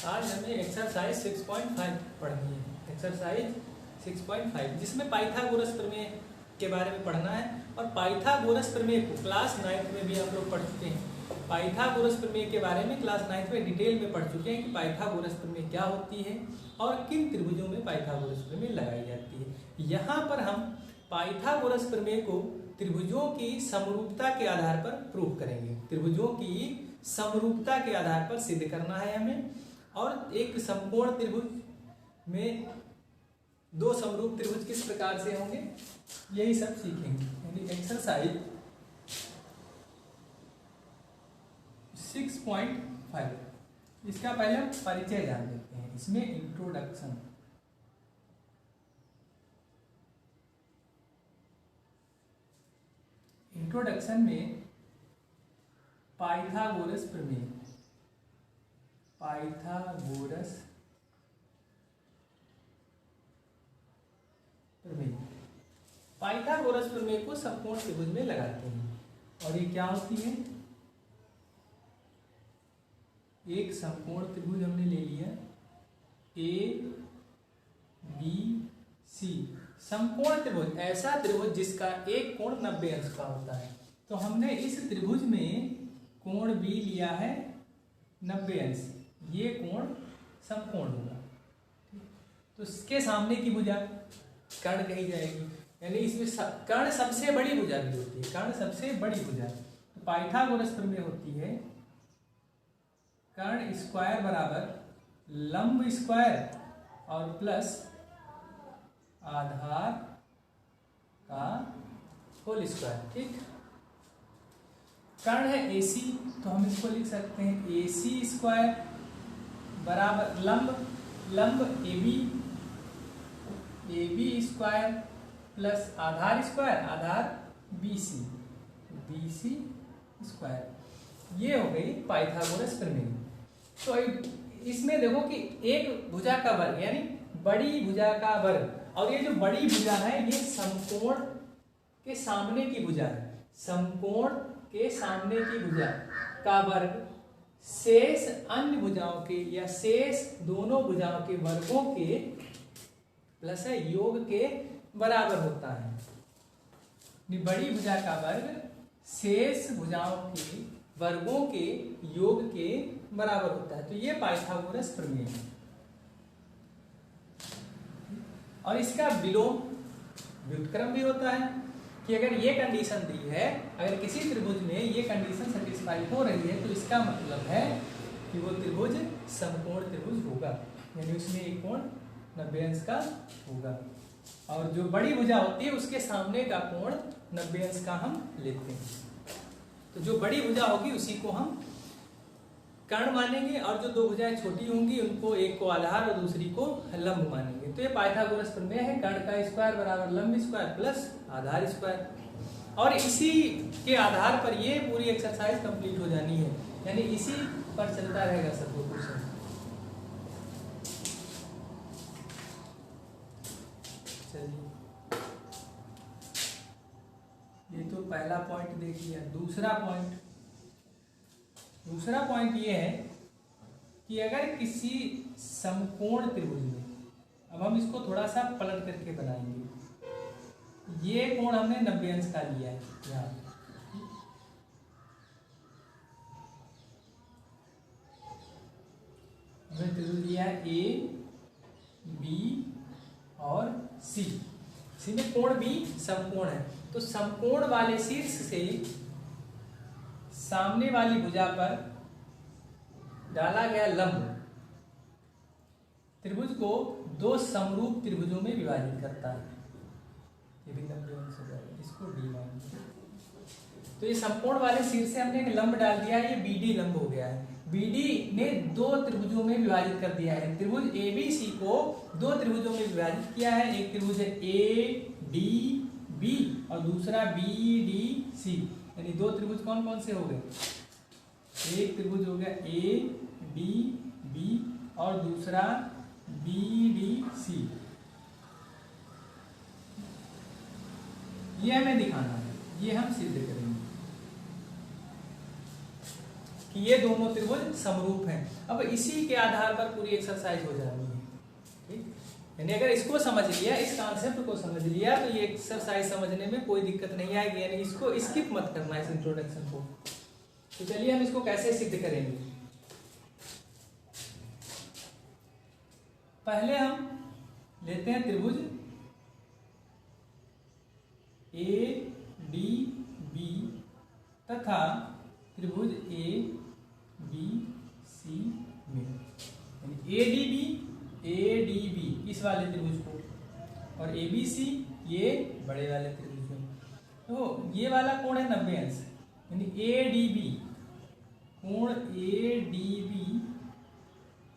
आज हमें एक्सरसाइज 6.5 पढ़नी है। एक्सरसाइज 6.5 जिसमें पाइथागोरस प्रमेय के बारे में पढ़ना है। और पाइथागोरस प्रमेय को क्लास 9th में भी आप लोग पढ़ चुके हैं। पाइथागोरस प्रमेय के बारे में क्लास 9th में डिटेल में पढ़ चुके हैं कि पाइथागोरस प्रमेय क्या होती है और किन त्रिभुजों में पाइथागोरस प्रमेय लगाई जाती है। यहाँ पर हम पाइथागोरस प्रमेय को त्रिभुजों की समरूपता के आधार पर प्रूव करेंगे। त्रिभुजों की समरूपता के आधार पर सिद्ध करना है हमें। और एक समकोण त्रिभुज में दो समरूप त्रिभुज किस प्रकार से होंगे यही सब सीखेंगे। यानी एक्सरसाइज 6.5 इसका पहले हम परिचय जान लेते हैं। इसमें इंट्रोडक्शन में पाइथागोरस प्रमेय पाइथागोरस प्रमेय को समकोण त्रिभुज में लगाते हैं। और ये क्या होती है? एक समकोण त्रिभुज हमने ले लिया ए बी सी। समकोण त्रिभुज ऐसा त्रिभुज जिसका एक कोण 90 अंश का होता है। तो हमने इस त्रिभुज में कोण बी लिया है 90 अंश। ये कोण समकोण होगा। तो इसके सामने की भुजा कर्ण कही जाएगी। यानी इसमें कर्ण सबसे बड़ी भुजा भी होती है। कर्ण सबसे बड़ी भुजा। तो पाइथागोरस प्रमेय होती है कर्ण स्क्वायर बराबर लंब स्क्वायर और प्लस आधार का होल स्क्वायर। ठीक। कर्ण है AC तो हम इसको लिख सकते हैं AC स्क्वायर बराबर लंब AB स्क्वायर प्लस आधार स्क्वायर आधार BC स्क्वायर। ये हो गई पाइथागोरस प्रमेय। तो इसमें देखो कि एक भुजा का वर्ग यानी बड़ी भुजा का वर्ग। और ये जो बड़ी भुजा है ये समकोण के सामने की भुजा है। समकोण के सामने की भुजा का वर्ग शेष अन्य भुजाओं के या शेष दोनों भुजाओं के वर्गों के प्लस है योग के बराबर होता है। बड़ी भुजा का वर्ग शेष भुजाओं के वर्गों के योग के बराबर होता है। तो ये पाइथागोरस प्रमेय है। और इसका विलोम व्युत्क्रम भी होता है कि अगर ये कंडीशन दी है, अगर किसी त्रिभुज में ये कंडीशन सेटिस्फाई हो रही है तो इसका मतलब है कि वो त्रिभुज समकोण त्रिभुज होगा। यानी उसमें एक कोण 90 अंश का होगा। और जो बड़ी भुजा होती है उसके सामने का कोण 90 अंश का हम लेते हैं। तो जो बड़ी भुजा होगी उसी को हम कर्ण मानेंगे और जो दो भुजाएं छोटी होंगी उनको एक को आधार और दूसरी को लंब मानेंगे। तो ये पाइथागोरस प्रमेय है कर्ण का स्क्वायर बराबर लंब स्क्वायर प्लस आधार स्क्वायर। और इसी के आधार पर ये पूरी एक्सरसाइज कंप्लीट हो जानी है। यानी इसी पर चलता रहेगा सब कुछ। चलिए ये तो पहला पॉइंट देख लिया। दूसरा पॉइंट ये है कि अगर किसी समकोण त्रिभुज में, अब हम इसको थोड़ा सा पलट करके बनाएंगे। ये कोण हमने 90 अंश का लिया है। यहाँ हमने त्रिभुज लिया है A B और C में कोण B समकोण है। तो समकोण वाले शीर्ष से सामने वाली भुजा पर डाला गया लंब त्रिभुज को दो समरूप त्रिभुजों में विभाजित करता है। ये भी 90 अंश हो जाएगा। इसको D मानेंगे। तो ये समकोण वाले शीर्ष से हमने एक लंब डाल दिया है। ये BD लंब हो गया है। BD ने दो त्रिभुजों में विभाजित कर दिया है। त्रिभुज ABC को दो त्रिभुजों में विभाजित किया है। एक त्रिभुज है ADB और दूसरा BDC। यानी दो त्रिभुज कौन कौन से हो गए? एक त्रिभुज हो गया ADB और दूसरा BDC। ये हमें दिखाना है। ये हम सिद्ध करेंगे कि ये दोनों त्रिभुज समरूप हैं। अब इसी के आधार पर पूरी एक्सरसाइज हो जानी है, ठीक। यानी अगर इसको समझ लिया, इस कॉन्सेप्ट को समझ लिया, तो ये एक्सरसाइज समझने में कोई दिक्कत नहीं आएगी। यानी इसको स्किप मत करना, इस इंट्रोडक्शन को। तो चलिए हम इसको कैसे सिद्ध करेंगे। पहले हम लेते हैं त्रिभुज ए डी बी तथा त्रिभुज ए बी सी में, यानी ए डी बी इस वाले त्रिभुज को और ए बी सी ये बड़े वाले त्रिभुज में। तो ये वाला कोण है 90 अंश, यानी ए डी बी, कोण ए डी बी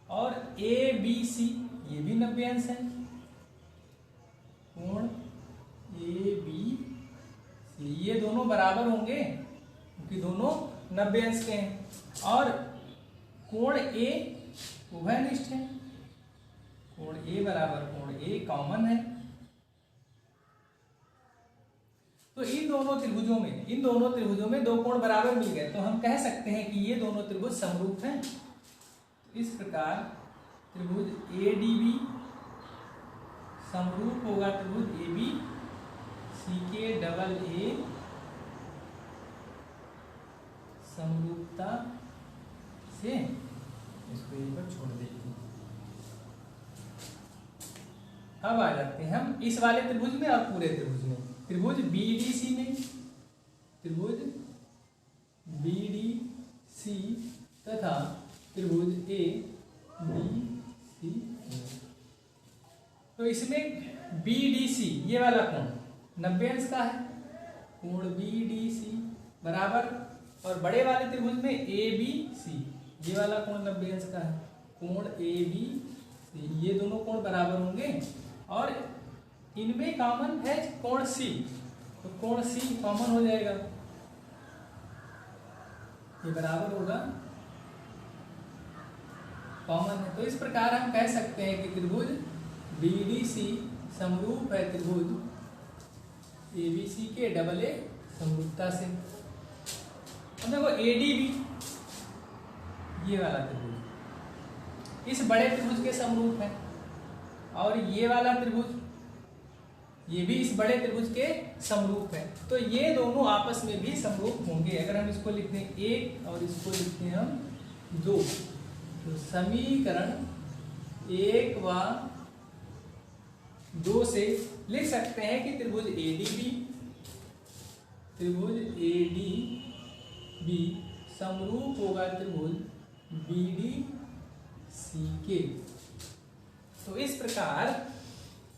और ए बी सी ये भी 90 अंश है। कोण ए बी सी ये दोनों बराबर होंगे क्योंकि दोनों 90 अंश के हैं। और कोण ए उभयनिष्ठ है, कोण ए बराबर कोण ए कॉमन है। तो इन दोनों त्रिभुजों में दो कोण बराबर मिल गए, तो हम कह सकते हैं कि ये दोनों त्रिभुज समरूप हैं। इस प्रकार त्रिभुज ए डी बी समरूप होगा त्रिभुज ए बी सी के डबल ए समरूपता से। इसको यहीं पर छोड़ देंगे। अब आ जाते हैं हम इस वाले त्रिभुज में और पूरे त्रिभुज में। त्रिभुज बी डी सी में, त्रिभुज बी डी सी तथा त्रिभुज ए बी सी। तो इसमें बी डी सी ये वाला कोण 90 अंश का है, कोण बी डी सी बराबर, और बड़े वाले त्रिभुज में ए बी सी ये वाला कोण 90 अंश का है, कोण ए बी सी ये दोनों कोण बराबर होंगे। और इनमें कॉमन है कोण सी, तो कोण सी कॉमन हो जाएगा, ये बराबर होगा, कॉमन है। तो इस प्रकार हम कह सकते हैं कि त्रिभुज बी डी सी समरूप है त्रिभुज ए बी सी के डबल ए समरूपता से। अब देखो ए डी बी ये वाला त्रिभुज इस बड़े त्रिभुज के समरूप है, और ये वाला त्रिभुज ये भी इस बड़े त्रिभुज के समरूप है। तो ये दोनों आपस में भी समरूप होंगे। अगर हम इसको लिखते हैं 1 और इसको लिखते हैं हम 2, तो समीकरण 1 व 2 से लिख सकते हैं कि त्रिभुज ए डी बी समरूप होगा त्रिभुज बी डी सी के। तो इस प्रकार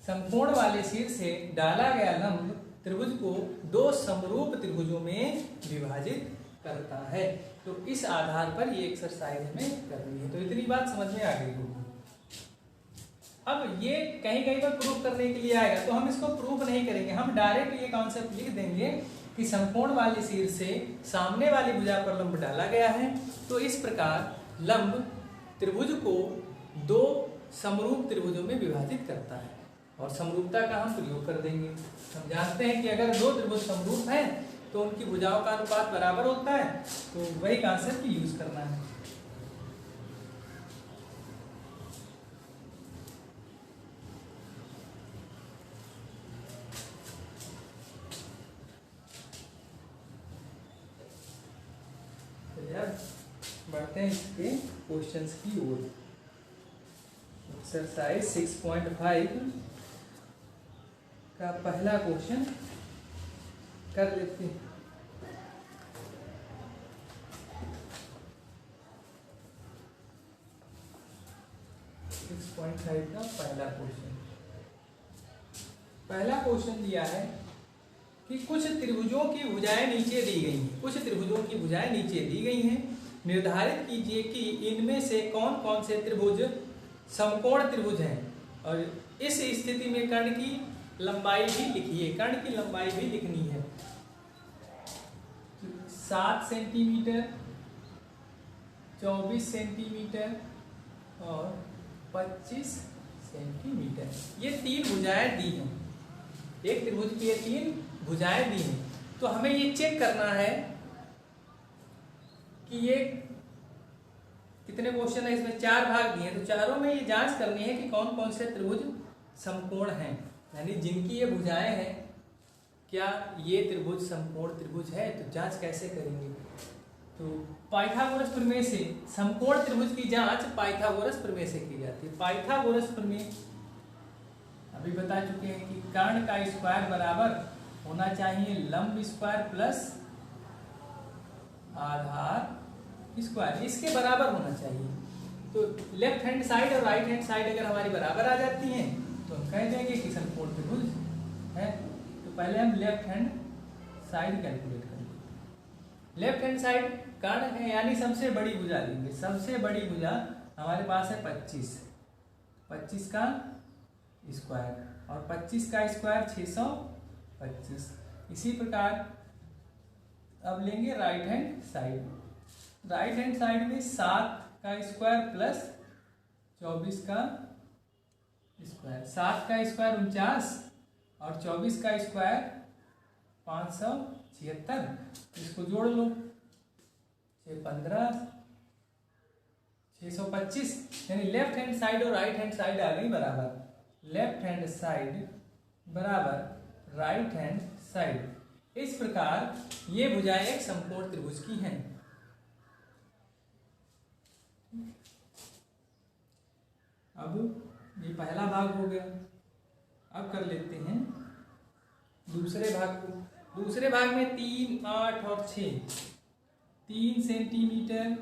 समकोण वाले शीर्ष से डाला गया लंब त्रिभुज को दो समरूप त्रिभुजों में विभाजित करता है। तो इस आधार पर ये एक्सरसाइज हमें करनी है। तो इतनी बात समझ में आ गई होगी। अब ये कहीं कहीं पर प्रूफ करने के लिए आएगा, तो हम इसको प्रूफ नहीं करेंगे, हम डायरेक्ट ये कॉन्सेप्ट लिख देंगे कि समकोण वाले शीर्ष से सामने वाली भुजा पर लंब डाला गया है। तो इस प्रकार लंब त्रिभुज को दो समरूप त्रिभुजों में विभाजित करता है, और समरूपता का हम प्रयोग कर देंगे। हम जानते हैं कि अगर दो त्रिभुज समरूप हैं तो उनकी भुजाओं का अनुपात बराबर होता है, तो वही कॉन्सेप्ट यूज करना है। बढ़ते हैं इसके क्वेश्चंस की ओर। एक्सरसाइज 6.5 का पहला क्वेश्चन कर लेते हैं। का पहला क्वेश्चन दिया है कि कुछ त्रिभुजों की भुजाएं नीचे दी गई हैं। कुछ त्रिभुजों की भुजाएं नीचे दी गई हैं। निर्धारित कीजिए कि इनमें से कौन कौन से त्रिभुज समकोण त्रिभुज हैं, और इस स्थिति में कर्ण की लंबाई भी लिखिए। कर्ण की लंबाई भी लिखनी है। 7 सेंटीमीटर, 24 सेंटीमीटर और 25 सेंटीमीटर, ये 3 भुजाएं दी हैं। एक त्रिभुज की ये 3 भुजाएं दी हैं। तो हमें ये चेक करना है कि ये कितने क्वेश्चन है इसमें, 4 भाग दिए हैं, तो चारों में ये जांच करनी है कि कौन कौन से त्रिभुज समकोण हैं, यानी जिनकी ये भुजाएं हैं, क्या ये त्रिभुज समकोण त्रिभुज है। तो जांच कैसे करेंगे, तो पाइथागोरस प्रमेय से समकोण त्रिभुज की जांच पाइथागोरस प्रमेय से की जाती है। पाइथागोरस प्रमेय अभी बता चुके हैं कि कर्ण का स्क्वायर बराबर होना चाहिए लंब स्क्वायर प्लस आधार स्क्वायर, इसके बराबर होना चाहिए। तो लेफ्ट हैंड साइड और राइट हैंड साइड अगर हमारी बराबर आ जाती हैं तो हम कह देंगे कि समकोण त्रिभुज है। तो पहले हम लेफ्ट हैंड साइड कैलकुलेट करेंगे। लेफ्ट हैंड साइड कर्ण है यानी सबसे बड़ी भुजा लेंगे। सबसे बड़ी भुजा हमारे पास है 25, 25 का स्क्वायर और 25 का स्क्वायर 625। इसी प्रकार अब लेंगे right hand side. Right hand side में 7 का स्क्वायर प्लस 24 का स्क्वायर। 7 का स्क्वायर 49 और 24 का स्क्वायर 576। इसको जोड़ लो, 615 625, यानी लेफ्ट हैंड साइड और राइट हैंड साइड आ गई बराबर। लेफ्ट हैंड साइड बराबर राइट हैंड साइड। इस प्रकार ये भुजाएं एक समकोण त्रिभुज की हैं। अब ये पहला भाग हो गया। अब कर लेते हैं दूसरे भाग को। दूसरे भाग में 3, 8 और 6, 3 सेंटीमीटर,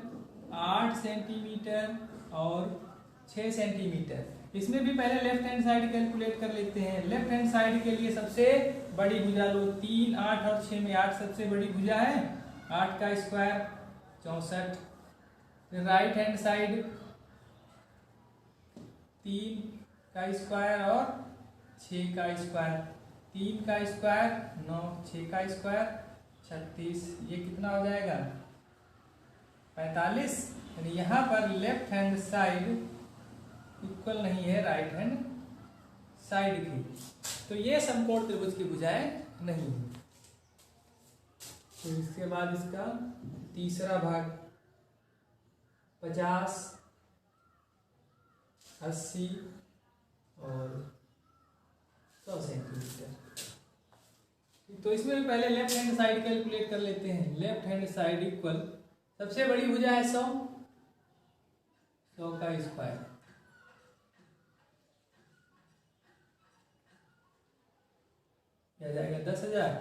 8 सेंटीमीटर और 6 सेंटीमीटर। इसमें भी पहले लेफ्ट हैंड साइड कैलकुलेट कर लेते हैं। लेफ्ट हैंड साइड के लिए सबसे बड़ी भुजा लो, 3, 8 और 6 में 8 सबसे बड़ी भुजा है। 8 का स्क्वायर 64। फिर राइट हैंड साइड 3 का स्क्वायर और 6 का स्क्वायर। 3 का स्क्वायर 9, 6 का स्क्वायर 36। ये कितना हो जाएगा 45। यानी यहाँ पर लेफ्ट हैंड साइड इक्वल नहीं है राइट हैंड साइड की, तो ये समकोण त्रिभुज की भुजाएं नहीं है। तो इसके बाद इसका तीसरा भाग 50, 80 और 100 सेंटीमीटर। तो इसमें भी पहले लेफ्ट हैंड साइड कैलकुलेट कर लेते हैं। लेफ्ट हैंड साइड इक्वल सबसे बड़ी भुजा है 100, 100 का स्क्वायर क्या जाएगा 10,000।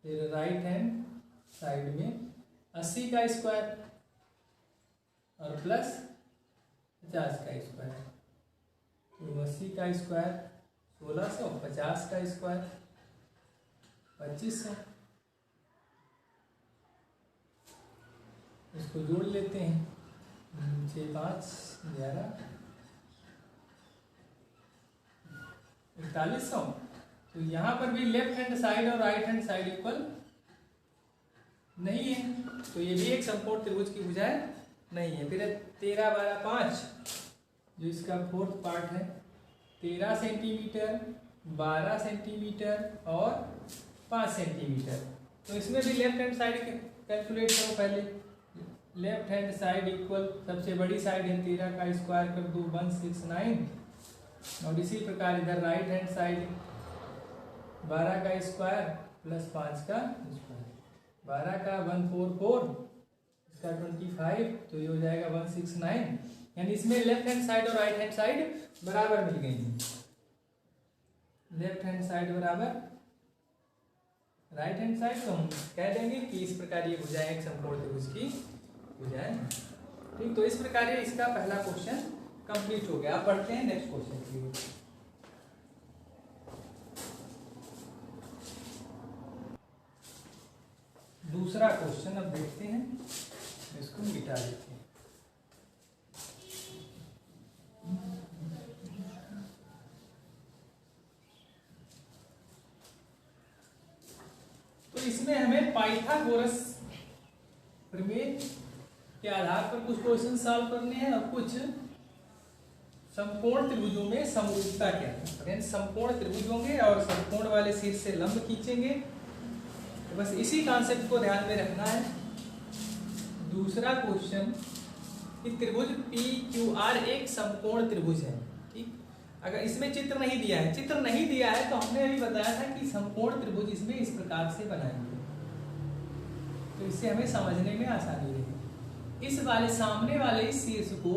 फिर राइट हैंड साइड में 80 का स्क्वायर और प्लस 50 का स्क्वायर। तो 80 का स्क्वायर 1600, 50 का स्क्वायर 2500। इसको जोड़ लेते हैं, 6, 5, 11, 4100। तो यहाँ पर भी लेफ्ट हैंड साइड और राइट हैंड साइड इक्वल नहीं है, तो ये भी एक समकोण त्रिभुज की भुजाएं नहीं है। फिर 13, 12, 5 जो इसका फोर्थ पार्ट है, 13 सेंटीमीटर, 12 सेंटीमीटर और 5 सेंटीमीटर। तो इसमें भी लेफ्ट हैंड साइड कैलकुलेट करो पहले। लेफ्ट हैंड साइड इक्वल सबसे बड़ी साइड है 13 का स्क्वायर कर दो 169। और इसी प्रकार इधर राइट हैंड साइड 12 का स्क्वायर प्लस 5 का स्क्वायर। 12 का 144, इसका 25, तो ये हो जाएगा 169। यानी इसमें लेफ्ट हैंड साइड और राइट हैंड साइड बराबर मिल गई हैं। लेफ्ट हैंड साइड बराबर राइट हैंड साइड, तो हम कह देंगे कि इस प्रकार ये भुजाएं एक समकोण त्रिभुज की भुजाएं। ठीक, तो इस प्रकार ये इसका पहला क्वेश्चन कंप्लीट हो गया। अब बढ़ते हैं नेक्स्ट क्वेश्चन की ओर। दूसरा क्वेश्चन अब देखते हैं, इसको मिटा देते हैं। तो इसमें हमें पाइथागोरस प्रमेय के आधार पर कुछ क्वेश्चन सॉल्व करने हैं और कुछ समकोण त्रिभुजों में समरूपता क्या है। समकोण त्रिभुज होंगे और समकोण वाले शीर्ष से लंब खींचेंगे। तो बस इसी कॉन्सेप्ट को ध्यान में रखना है। दूसरा क्वेश्चन कि त्रिभुज पी क्यू आर एक समकोण त्रिभुज है। ठीक, अगर इसमें चित्र नहीं दिया है, चित्र नहीं दिया है तो हमने अभी बताया था कि समकोण त्रिभुज इसमें इस प्रकार से बनाएंगे, तो इससे हमें समझने में आसानी रहेगी। इस वाले सामने वाले शीर्ष को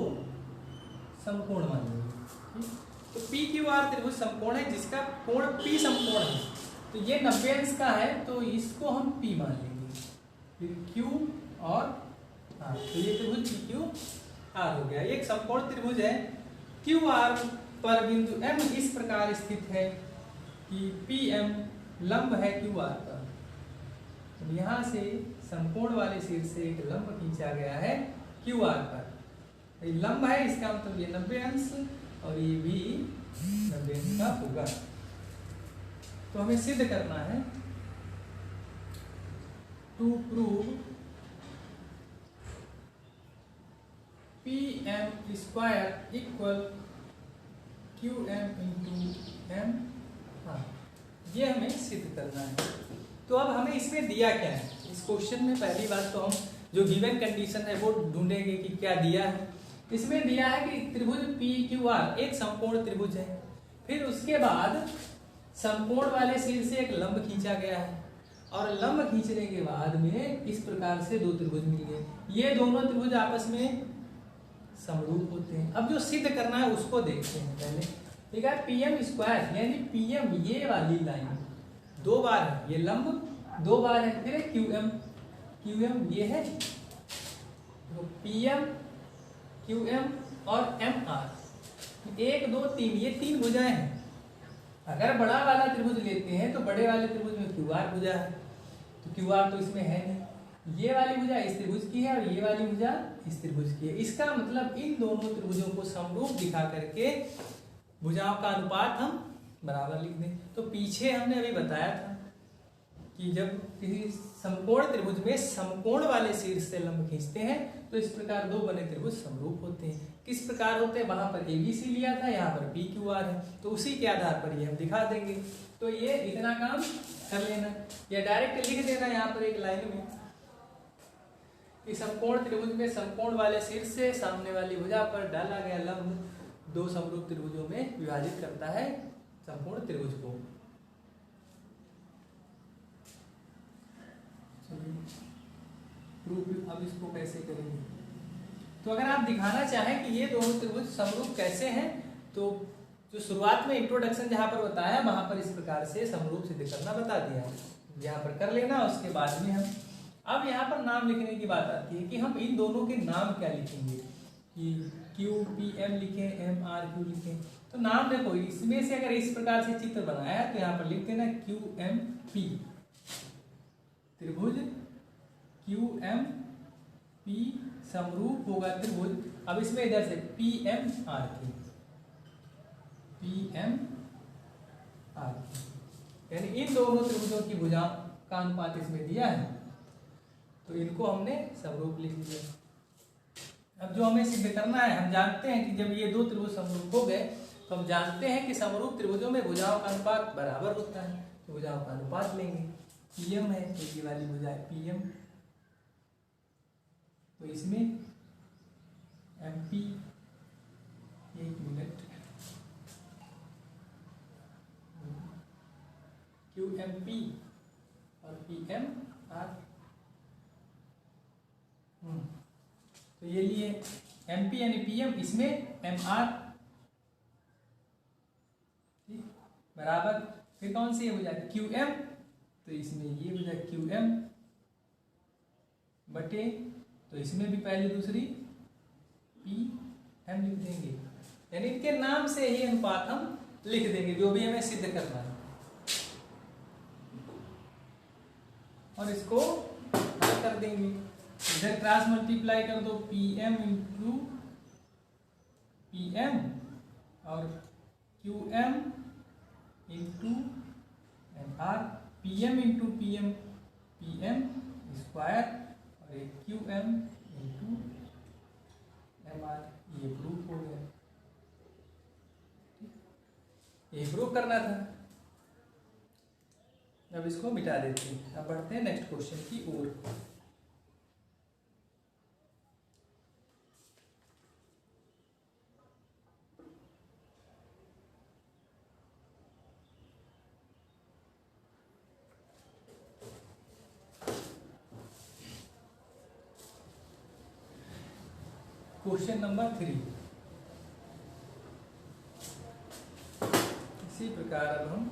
समकोण मान लेंगे। तो पी क्यू आर त्रिभुज समकोण है जिसका कोण पी समकोण है, तो ये 90 अंश का है तो इसको हम पी मान लेंगे। फिर क्यू और आर, तो ये त्रिभुज पी क्यू आर हो गया। एक समकोण त्रिभुज है, क्यू आर पर बिंदु एम इस प्रकार स्थित है कि पी एम लंब है क्यू आर पर। तो यहाँ से समकोण वाले शीर्ष से एक लंब खींचा गया है क्यू आर पर। ये लंब है, इसका मतलब ये 90 अंश और ये भी 90 अंश का होगा। तो हमें सिद्ध करना है, to prove P M square equal Q M into M. हाँ, ये हमें सिद्ध करना है। तो अब हमें इसमें दिया क्या है, इस क्वेश्चन में पहली बात तो हम जो गिवन कंडीशन है वो ढूंढेंगे कि क्या दिया है। इसमें दिया है कि त्रिभुज पी क्यू आर एक समकोण त्रिभुज है, फिर उसके बाद समकोण वाले शीर्ष से एक लंब खींचा गया है और लंब खींचने के बाद में इस प्रकार से दो त्रिभुज मिल गए। ये दोनों त्रिभुज आपस में समरूप होते हैं। अब जो सिद्ध करना है उसको देखते हैं पहले। ठीक है, पीएम स्क्वायर यानी पीएम ये वाली लाइन दो बार है, ये लंब दो बार है, फिर क्यूएम, क्यूएम ये है, तो पीएम क्यूएम और एम आर, एक दो तीन, ये तीन भुजाएं हैं। अगर बड़ा वाला त्रिभुज लेते हैं तो बड़े वाले त्रिभुज में क्यू आर भुजा है, तो क्यू आर तो इसमें है नहीं। ये वाली भुजा इस त्रिभुज की है और ये वाली भुजा इस त्रिभुज की है। इसका मतलब इन दोनों त्रिभुजों को समरूप दिखा करके भुजाओं का अनुपात हम बराबर लिख दें। तो पीछे हमने अभी बताया था कि जब किसी समकोण त्रिभुज में समकोण वाले शीर्ष से लंब खींचते हैं तो इस प्रकार दो बने त्रिभुज समरूप होते हैं। किस प्रकार होते हैं, वहां पर ABC लिया था, यहाँ पर PQR है, तो उसी के आधार पर ये हम दिखा देंगे। तो ये इतना काम कर लेना, या डायरेक्ट लिख देना यहाँ पर एक लाइन में कि समकोण त्रिभुज में समकोण वाले शीर्ष से सामने वाली भुजा पर डाला गया लंब दो समरूप त्रिभुजों में विभाजित करता है समकोण त्रिभुज को। प्रूफ अब इसको कैसे करेंगे, तो अगर आप दिखाना चाहें कि ये दोनों त्रिभुज समरूप कैसे हैं, तो जो शुरुआत में इंट्रोडक्शन जहां पर बताया वहां पर इस प्रकार से समरूप सिद्ध करना बता दिया, यहाँ पर कर लेना। उसके बाद में हम अब यहाँ पर नाम लिखने की बात आती है कि हम इन दोनों के नाम क्या लिखेंगे, कि क्यू पी एम लिखें, एम आर क्यू लिखें। तो नाम देखो, इसमें से अगर इस प्रकार से चित्र बनाया है तो यहाँ पर लिख देना क्यू एम पी, त्रिभुज क्यू एम पी समरूप होगा त्रिभुज। अब इसमें इधर से P M R Q, P M R Q, यानी इन दोनों त्रिभुजों की भुजाओं का अनुपात इसमें दिया है, तो इनको हमने समरूप लिख दिया। अब जो हमें सिद्ध करना है, हम जानते हैं कि जब ये दो त्रिभुज समरूप हो गए तो हम जानते हैं कि समरूप त्रिभुजों में भुजाओं का अनुपात बराबर होता है, तो भुजाओं का अनुपात लेंगे। पीएम है तो ये वाली भुजा है पीएम, तो इसमें एमपी, एक मिनट, क्यू एम पी और पी एम आर, तो ये लिए एमपी यानी पीएम, इसमें एम आर बराबर, फिर कौन सी हो जाए क्यू एम, तो इसमें ये हो जाए क्यू एम बटे, तो इसमें भी पहली दूसरी पी एम लिख देंगे, यानी इनके नाम से ही अनुपात हम लिख देंगे जो भी हमें सिद्ध करना है। और इसको हल कर देंगे, इधर क्रॉस मल्टीप्लाई कर दो, P M into P M और Q M into M R, P M into P M square और एक Q M into M R, ये प्रूफ हो गया। ये प्रूफ करना था। अब इसको मिटा देते हैं, अब बढ़ते हैं नेक्स्ट क्वेश्चन की ओर। Question number 3। इसी प्रकार अब हम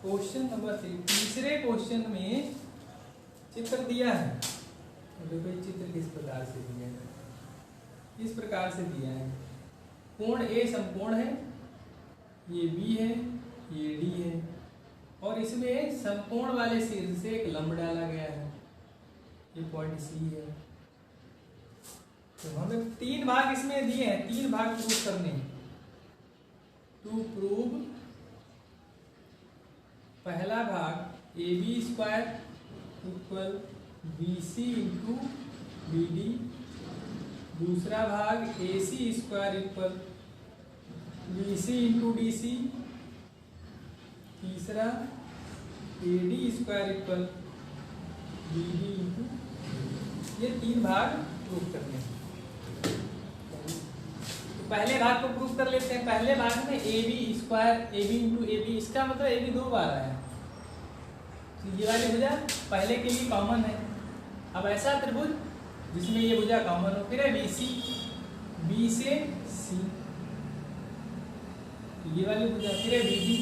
क्वेश्चन नंबर 3, तीसरे क्वेश्चन में चित्र दिया है। देखो ये चित्र किस प्रकार से दिया है, इस प्रकार से दिया है। कोण ए समकोण है, ये बी है, ये डी है, और इसमें समकोण वाले शीर्ष से एक लंब डाला गया है, ये पॉइंट सी है। तो हमें 3 भाग इसमें दिए हैं, 3 भाग प्रूव करने हैं। टू प्रूव, पहला भाग A B square equal B C into B D, दूसरा भाग A C square equal B C into D C, तीसरा A D square equal B D into, ये 3 भाग प्रूव करने हैं। तो पहले भाग को प्रूव कर लेते हैं। पहले भाग में A B square, A B into A B, इसका मतलब ए बी 2 बार आया, तो ये वाली भुजा पहले के लिए कॉमन है। अब ऐसा त्रिभुज जिसमें ये भुजा कॉमन हो, फिर है बी सी, बी से सी, तो ये वाली भुजा, फिर है बी डी,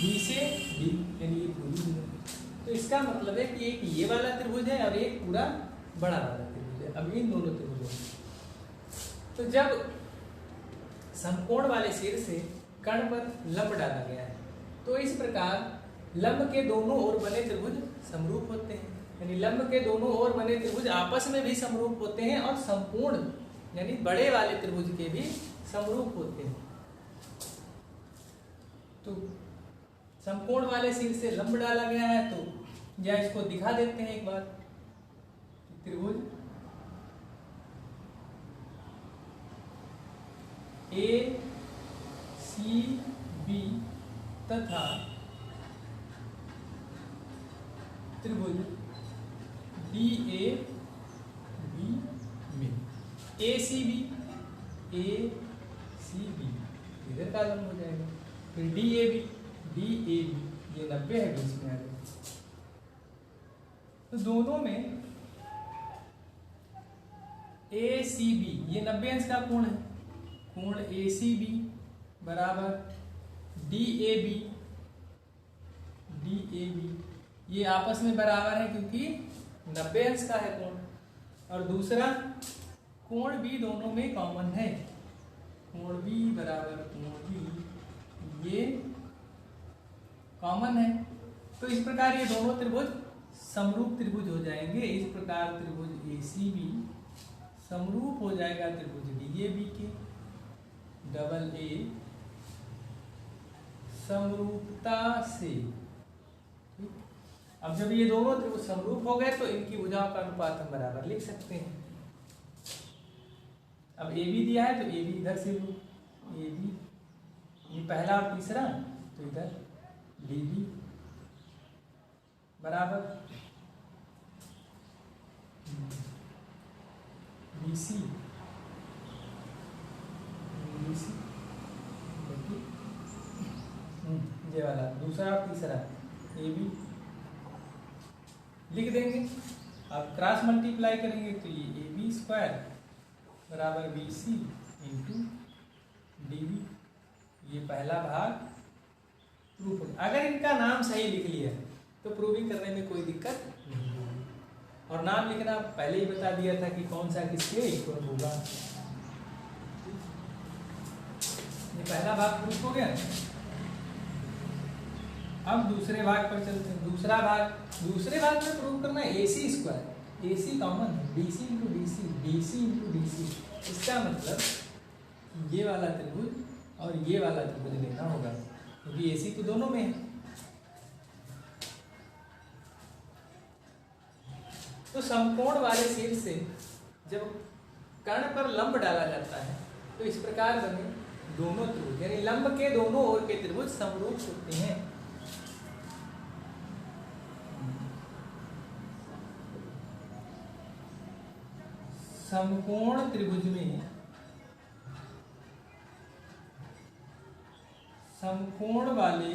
बी से डी, यानी ये पूरी भुजा। तो इसका मतलब है कि एक ये वाला त्रिभुज है और एक पूरा बड़ा वाला त्रिभुज है। अब इन दोनों त्रिभुजों, तो जब समकोण वाले शीर्ष से कर्ण पर लंब डाला गया है, तो इस प्रकार लंब के दोनों ओर बने त्रिभुज समरूप होते हैं, यानी लंब के दोनों ओर बने त्रिभुज आपस में भी समरूप होते हैं और संपूर्ण यानी बड़े वाले त्रिभुज के भी समरूप होते हैं। तो समकोण वाले शीर्ष से लंब डाला गया है, तो या इसको दिखा देते हैं एक बार। त्रिभुज ए सी बी तथा त्रिभुज डी ए बी में ए सी बी इधर का लंब हो जाएगा, फिर डी ए बी, ये 90 है बीच में आ गया। तो दोनों में ए सी बी, ये 90 अंश का कोण है, कोण ए सी बी बराबर डी ए बी, ये आपस में बराबर है क्योंकि 90 अंश का है कोण। और दूसरा कोण बी दोनों में कॉमन है, कोण बी बराबर कोण बी, ये कॉमन है। तो इस प्रकार ये दोनों त्रिभुज समरूप त्रिभुज हो जाएंगे। इस प्रकार त्रिभुज ए सी बी समरूप हो जाएगा त्रिभुज डी ए बी के। डबल ए समरूपता से, अब जब ये दोनों त्रिभुज समरूप हो गए तो इनकी भुजाओं का अनुपात हम बराबर लिख सकते हैं। अब ए बी दिया है तो ए बी इधर से लो, ए बी ये पहला और तीसरा, तो इधर डी बी बराबर बी सी, ये वाला दूसरा और तीसरा ए बी लिख देंगे। अब क्रॉस मल्टीप्लाई करेंगे तो ये ए बी स्क्वायर बराबर B C into D B, ये पहला भाग प्रूफ हो। अगर इनका नाम सही लिख लिया तो प्रूविंग करने में कोई दिक्कत नहीं होगी। और नाम लिखना पहले ही बता दिया था कि कौन सा किसके इक्वल होगा। ये पहला भाग प्रूफ हो गया। अब दूसरे भाग पर चलते हैं। दूसरा भाग में प्रूव करना है A C square, A C common है, D C into D C, D C into D C. इसका मतलब ये वाला त्रिभुज और ये वाला त्रिभुज लेना होगा क्योंकि ए सी तो दोनों में है। तो समकोण वाले शीर्ष से जब कर्ण पर लंब डाला जाता है तो इस प्रकार बने दोनों त्रिभुज, यानी लंब के दोनों ओर के त्रिभुज समरूप होते हैं। समकोण त्रिभुज में समकोण वाले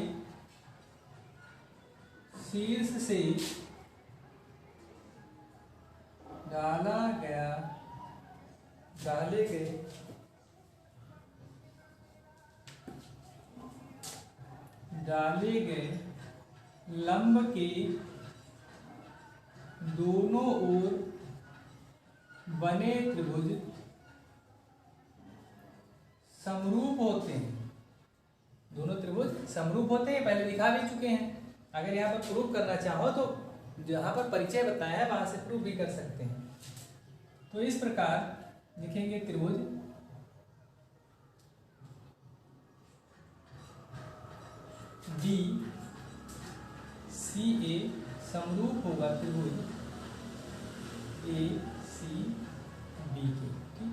शीर्ष से डाले गए डाले गए लंब के दोनों ओर बने त्रिभुज समरूप होते हैं। दोनों त्रिभुज समरूप होते हैं, पहले दिखा भी चुके हैं। अगर यहाँ पर प्रूफ करना चाहो तो जहाँ पर परिचय बताया है वहां से प्रूफ भी कर सकते हैं। तो इस प्रकार लिखेंगे त्रिभुज डी सी ए समरूप होगा त्रिभुज ए सी बी के। ठीक,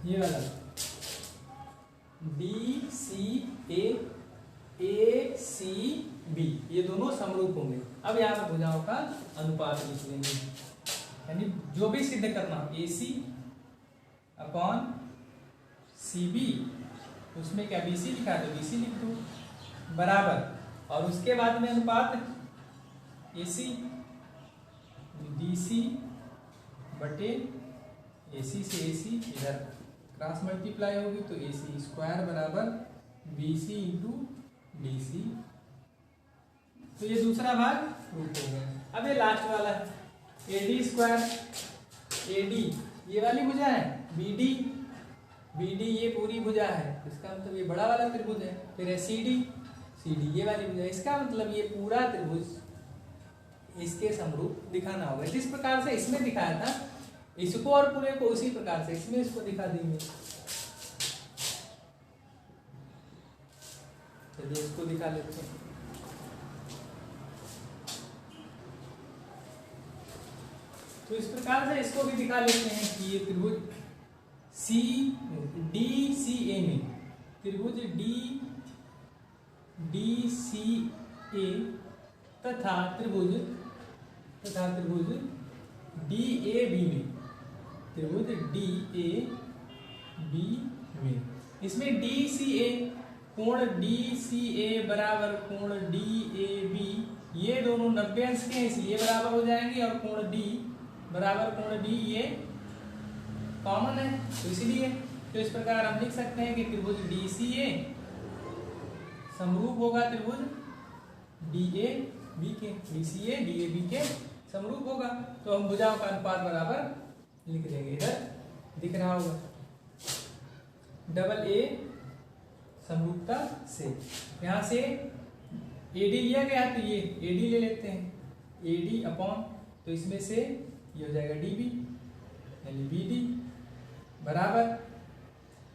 ये वाला डी सी ए सी बी, ये दोनों समरूप होंगे। अब यहाँ पर भुजाओं का अनुपात लिख लेंगे, यानी जो भी सिद्ध करना हो ए सी अपॉन सी बी, उसमें क्या बी सी लिखा है तो बी सी लिख दो, बराबर, और उसके बाद में अनुपात ए सी डी सी बटे ए सी से ए सी इधर क्रॉस मल्टीप्लाई होगी तो ए सी स्क्वायर बराबर B C into D C. तो ये दूसरा भाग प्रूफ हो गया। अब ये लास्ट वाला है ए डी स्क्वायर ए डी, ये वाली भुजा है, बी डी ये पूरी भुजा है, इसका मतलब ये बड़ा वाला त्रिभुज है। फिर है सी डी ये वाली भुजा है, इसका मतलब ये पूरा त्रिभुज इसके समरूप दिखाना होगा। जिस प्रकार से इसमें दिखाया था इसको और पूरे को उसी प्रकार से इसमें इसको दिखा देंगे। चलिए इसको दिखा लेते हैं। तो इस प्रकार से इसको भी दिखा लेते हैं कि ये त्रिभुज सी डी सी ए में त्रिभुज डी सी ए तथा त्रिभुज डी ए बी में, त्रिभुज डी ए बी में, इसमें डी सी ए कोण डी सी ए बराबर कोण डी ए बी, ये दोनों 90 अंश के हैं इसलिए बराबर हो जाएंगे, और कोण डी बराबर कोण डी ये कॉमन है तो इसलिए। तो इस प्रकार हम लिख सकते हैं कि त्रिभुज डी सी ए समरूप होगा त्रिभुज डी ए बी के, D C A D A B के समरूप होगा। तो हम भुजाओं का अनुपात बराबर लिख देंगे, इधर दिख रहा होगा डबल ए समरूपता से। यहाँ से ए डी लिया गया तो ये ए डी ले लेते हैं, ए डी अपॉन, तो इसमें से ये हो जाएगा डी बी यानी बी डी बराबर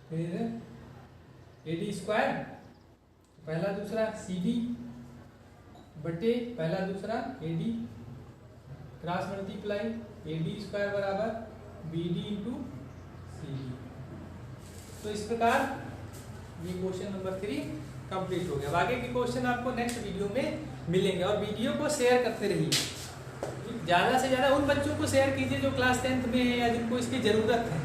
फिर ए डी स्क्वायर पहला दूसरा सी डी बटे पहला दूसरा A D cross multiply A D square बराबर B D into C D. तो इस प्रकार ये क्वेश्चन नंबर 3 कंप्लीट हो गया। आगे के क्वेश्चन आपको नेक्स्ट वीडियो में मिलेंगे, और वीडियो को शेयर करते रहिए, ज़्यादा से ज़्यादा उन बच्चों को शेयर कीजिए जो क्लास 10th में है या जिनको इसकी ज़रूरत है,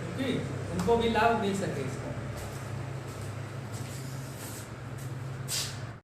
क्योंकि उनको भी लाभ मिल सके इसका।